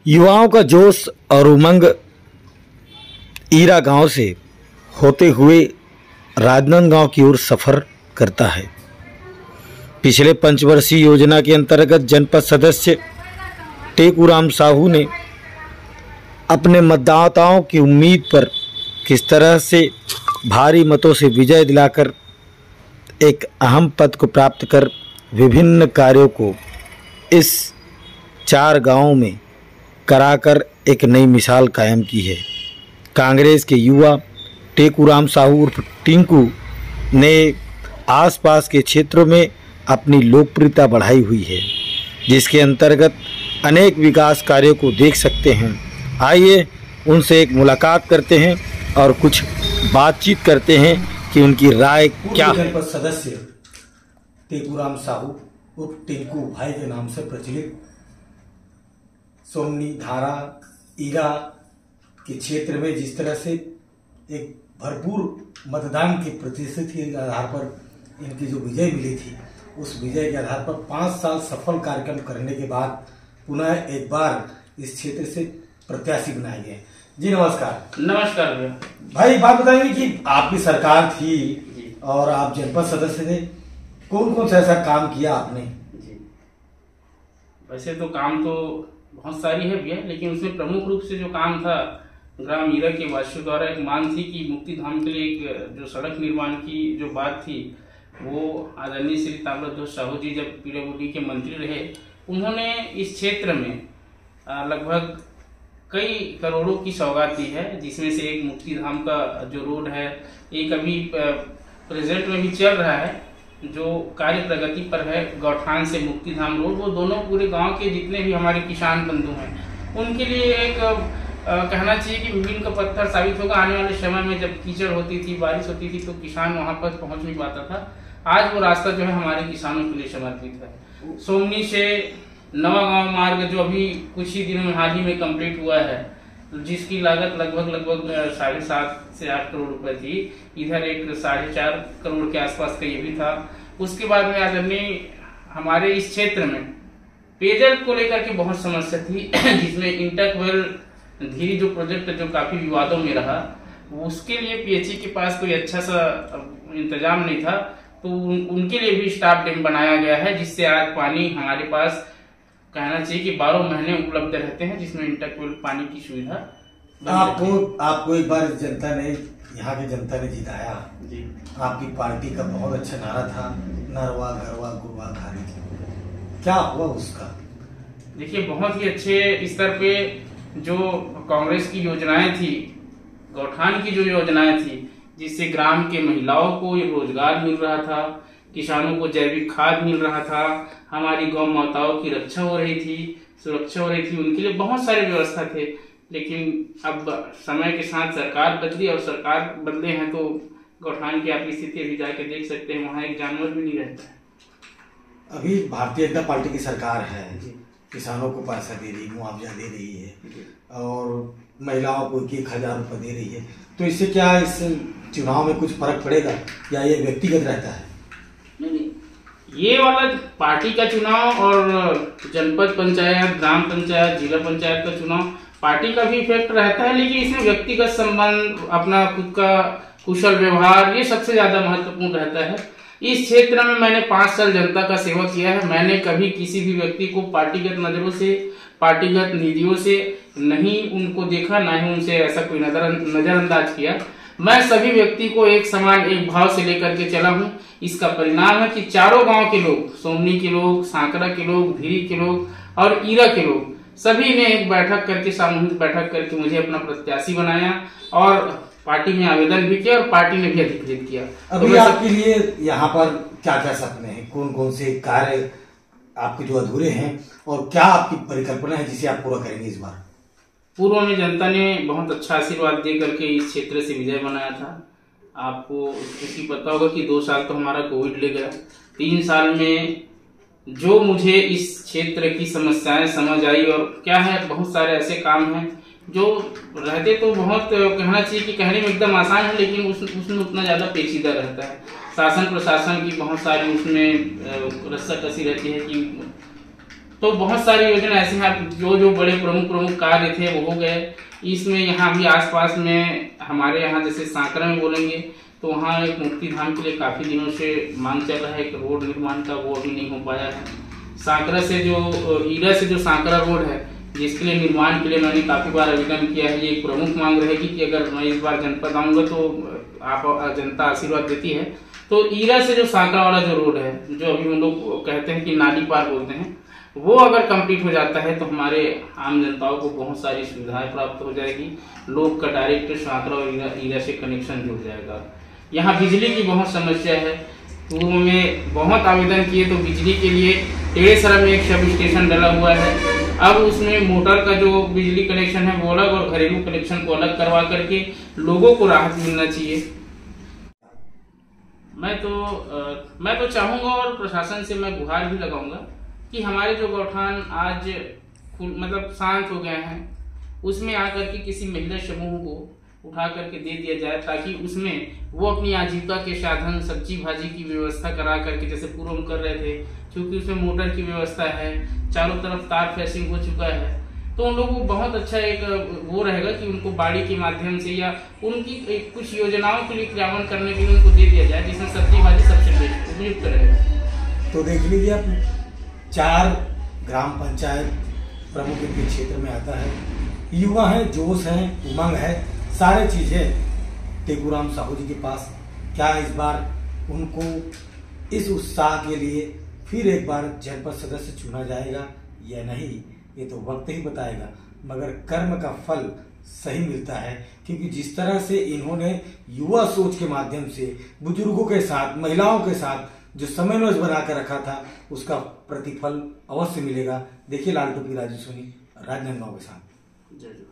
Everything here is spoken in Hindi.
युवाओं का जोश और उमंग ईरा गांव से होते हुए राजनांदगांव की ओर सफ़र करता है। पिछले पंचवर्षीय योजना के अंतर्गत जनपद सदस्य टेकूराम साहू ने अपने मतदाताओं की उम्मीद पर किस तरह से भारी मतों से विजय दिलाकर एक अहम पद को प्राप्त कर विभिन्न कार्यों को इस 4 गांवों में कराकर एक नई मिसाल कायम की है। कांग्रेस के युवा टेकूराम साहू उर्फ टिंकू ने आसपास के क्षेत्रों में अपनी लोकप्रियता बढ़ाई हुई है, जिसके अंतर्गत अनेक विकास कार्यों को देख सकते हैं। आइए उनसे एक मुलाकात करते हैं और कुछ बातचीत करते हैं कि उनकी राय क्या है। जनपद सदस्य टेकूराम साहू उर्फ टिंकू भाई के नाम से प्रचलित सोमनी धारा ईरा के क्षेत्र में जिस तरह से एक भरपूर मतदान के प्रतिशत के आधार पर इनकी जो विजय मिली थी, उस विजय के आधार पर 5 साल सफल कार्यक्रम करने के बाद पुनः एक बार इस क्षेत्र से प्रत्याशी बनाए गए। जी नमस्कार। नमस्कार भैया। भाई बात बताएंगे कि आपकी सरकार थी और आप जनपद सदस्य थे, कौन कौन सा ऐसा काम किया आपने? जी वैसे तो काम तो बहुत सारी है भैया, लेकिन उसमें प्रमुख रूप से जो काम था, ग्राम ईरा के वासियों द्वारा एक मांग थी कि मुक्ति धाम के लिए एक जो सड़क निर्माण की जो बात थी, वो आदरणीय श्री ताम्रध्वज साहू जी जब पीडब्ल्यूडी के मंत्री रहे, उन्होंने इस क्षेत्र में लगभग कई करोड़ों की सौगात दी है, जिसमें से एक मुक्ति धाम का जो रोड है, एक अभी प्रेजेंट में भी चल रहा है, जो कार्य प्रगति पर है, गौठान से मुक्ति धाम रोड। वो दोनों पूरे गांव के जितने भी हमारे किसान बंधु हैं, उनके लिए एक कहना चाहिए कि मील का पत्थर साबित होगा। आने वाले समय में जब कीचड़ होती थी, बारिश होती थी, तो किसान वहां पर पहुंच नहीं पाता था। आज वो रास्ता जो है हमारे किसानों के लिए समर्पित है। सोमनी से नवागांव मार्ग जो अभी कुछ ही दिनों में हाल ही में कंप्लीट हुआ है, जिसकी लागत लगभग 7.5 से 8 करोड़ रुपए थी। इधर एक 4.5 करोड़ के आसपास का ये भी था। उसके बाद में आदरणीय हमारे इस क्षेत्र में पेयजल को लेकर के बहुत समस्या थी, जिसमें इंटरवेल धीरी जो प्रोजेक्ट जो काफी विवादों में रहा, उसके लिए पीएचई के पास कोई अच्छा सा इंतजाम नहीं था, तो उनके लिए भी स्टाफ डैम बनाया गया है, जिससे आज पानी हमारे पास कहना चाहिए कि 12 महीने उपलब्ध रहते हैं, जिसमें इंटरवेल पानी की सुविधा। आपको एक बार जनता ने, यहाँ की जनता ने जिताया जी। आपकी पार्टी का बहुत अच्छा नारा था, नरवा गरवा गुरवा घारी। क्या हुआ उसका? देखिए, बहुत ही अच्छे स्तर पे जो कांग्रेस की योजनाएं थी, गौठान की जो योजनाएं थी, जिससे ग्राम के महिलाओं को रोजगार मिल रहा था, किसानों को जैविक खाद मिल रहा था, हमारी गौ माताओं की रक्षा हो रही थी, सुरक्षा हो रही थी, उनके लिए बहुत सारे व्यवस्था थे। लेकिन अब समय के साथ सरकार बदली और सरकार बदले हैं, तो गौठान की आप स्थिति अभी जाके देख सकते हैं, वहाँ एक जानवर भी नहीं रहता है। अभी भारतीय जनता पार्टी की सरकार है, किसानों को पैसा दे रही, मुआवजा दे रही है और महिलाओं को 1,000 रुपये दे रही है, तो इससे क्या इस चुनाव में कुछ फर्क पड़ेगा या ये व्यक्तिगत रहता है? नहीं, ये वाला पार्टी का चुनाव और जनपद पंचायत, ग्राम पंचायत, जिला पंचायत का चुनाव, पार्टी का भी इफेक्ट रहता है, लेकिन इसमें व्यक्तिगत संबंध, अपना खुद का कुशल व्यवहार, ये सबसे ज्यादा महत्वपूर्ण रहता है। इस क्षेत्र में मैंने 5 साल जनता का सेवा किया है। मैंने कभी किसी भी व्यक्ति को पार्टीगत नजरों से, पार्टीगत नीतियों से नहीं उनको देखा, ना ही उनसे ऐसा कोई नजरअंदाज किया। मैं सभी व्यक्ति को एक समान, एक भाव से लेकर के चला हूँ। इसका परिणाम है कि चारों गांव के लोग, सोमनी के लोग, सांकरा के लोग, धीरी के लोग और ईरा के लोग, सभी ने एक बैठक करके, सामूहिक बैठक करके मुझे अपना प्रत्याशी बनाया और पार्टी में आवेदन भी किया और पार्टी ने भी अधिकृत किया। अभी तो आपके लिए यहाँ पर क्या क्या सपने हैं, कौन कौन से कार्य आपके जो अधूरे हैं और क्या आपकी परिकल्पना है जिसे आप पूरा करेंगे इस बार? पूर्व में जनता ने बहुत अच्छा आशीर्वाद दे करके इस क्षेत्र से विजय बनाया था। आपको इसकी पता होगा कि 2 साल तो हमारा कोविड ले गया। 3 साल में जो मुझे इस क्षेत्र की समस्याएं समझ आई, और क्या है, बहुत सारे ऐसे काम हैं जो रहते तो बहुत कहना चाहिए कि कहने में एकदम आसान है, लेकिन उसमें उतना ज्यादा पेचीदा रहता है। शासन प्रशासन की बहुत सारी उसमें रस्साकसी रहती है कि तो बहुत सारी योजना ऐसी हैं, जो बड़े प्रमुख कार्य थे वो हो गए। इसमें यहाँ भी आसपास में हमारे यहाँ जैसे सांकरा में बोलेंगे तो वहाँ एक मुक्ति धाम के लिए काफी दिनों से मांग चल रहा है एक रोड निर्माण का, वो अभी नहीं हो पाया है। सांकरा से जो ईरा से जो सांकरा रोड है, जिसके लिए निर्माण के लिए मैंने काफी बार आवेदन किया है। ये एक प्रमुख मांग रहेगी कि अगर मैं इस बार जनपद आऊंगा तो आप जनता आशीर्वाद देती है तो ईरा से जो सांकरा वाला जो रोड है, जो अभी हम लोग कहते हैं कि नाली पार बोलते हैं, वो अगर कंप्लीट हो जाता है तो हमारे आम जनताओं को बहुत सारी सुविधाएं प्राप्त हो जाएगी। लोग का डायरेक्ट सांकरा और ईरा से कनेक्शन जुड़ जाएगा। यहाँ बिजली की बहुत समस्या है। पूर्व में बहुत आवेदन किए तो बिजली के लिए टेढ़ेसरा में एक सब स्टेशन डला हुआ है। अब उसमें मोटर का जो बिजली कनेक्शन है वो अलग और घरेलू कनेक्शन को अलग करवा करके लोगों को राहत मिलना चाहिए। मैं तो चाहूंगा और प्रशासन से मैं गुहार भी लगाऊंगा कि हमारे जो गौठान आज मतलब शांत हो गए हैं, उसमें आकर के किसी महिला समूह को उठा करके दे दिया जाए, ताकि उसमें वो अपनी आजीविका के साधन सब्जी भाजी की व्यवस्था करा करके, जैसे पूर्व हम कर रहे थे, क्योंकि उसमें मोटर की व्यवस्था है, चारों तरफ तार फेंसिंग हो चुका है, तो उन लोगों को बहुत अच्छा एक वो रहेगा कि उनको बाड़ी के माध्यम से या उनकी कुछ योजनाओं के लिए क्रियान्वयन करने के लिए उनको दे दिया जाए, जिसमें सब्जी भाजी सबसे उपयुक्त रहेगा। तो देख लीजिए आप, 4 ग्राम पंचायत प्रमुख इनके क्षेत्र में आता है, युवा है, जोश है, उमंग है, सारे चीजें टेकूराम साहू जी के पास। क्या इस बार उनको इस उत्साह के लिए फिर एक बार जनपद सदस्य चुना जाएगा या नहीं, ये तो वक्त ही बताएगा। मगर कर्म का फल सही मिलता है, क्योंकि जिस तरह से इन्होंने युवा सोच के माध्यम से बुजुर्गों के साथ, महिलाओं के साथ जो समन्वय बना कर रखा था, उसका प्रतिफल अवश्य मिलेगा। देखिए लालटू की राजू सोनी, राजनांदगांव के साथ। जय जय।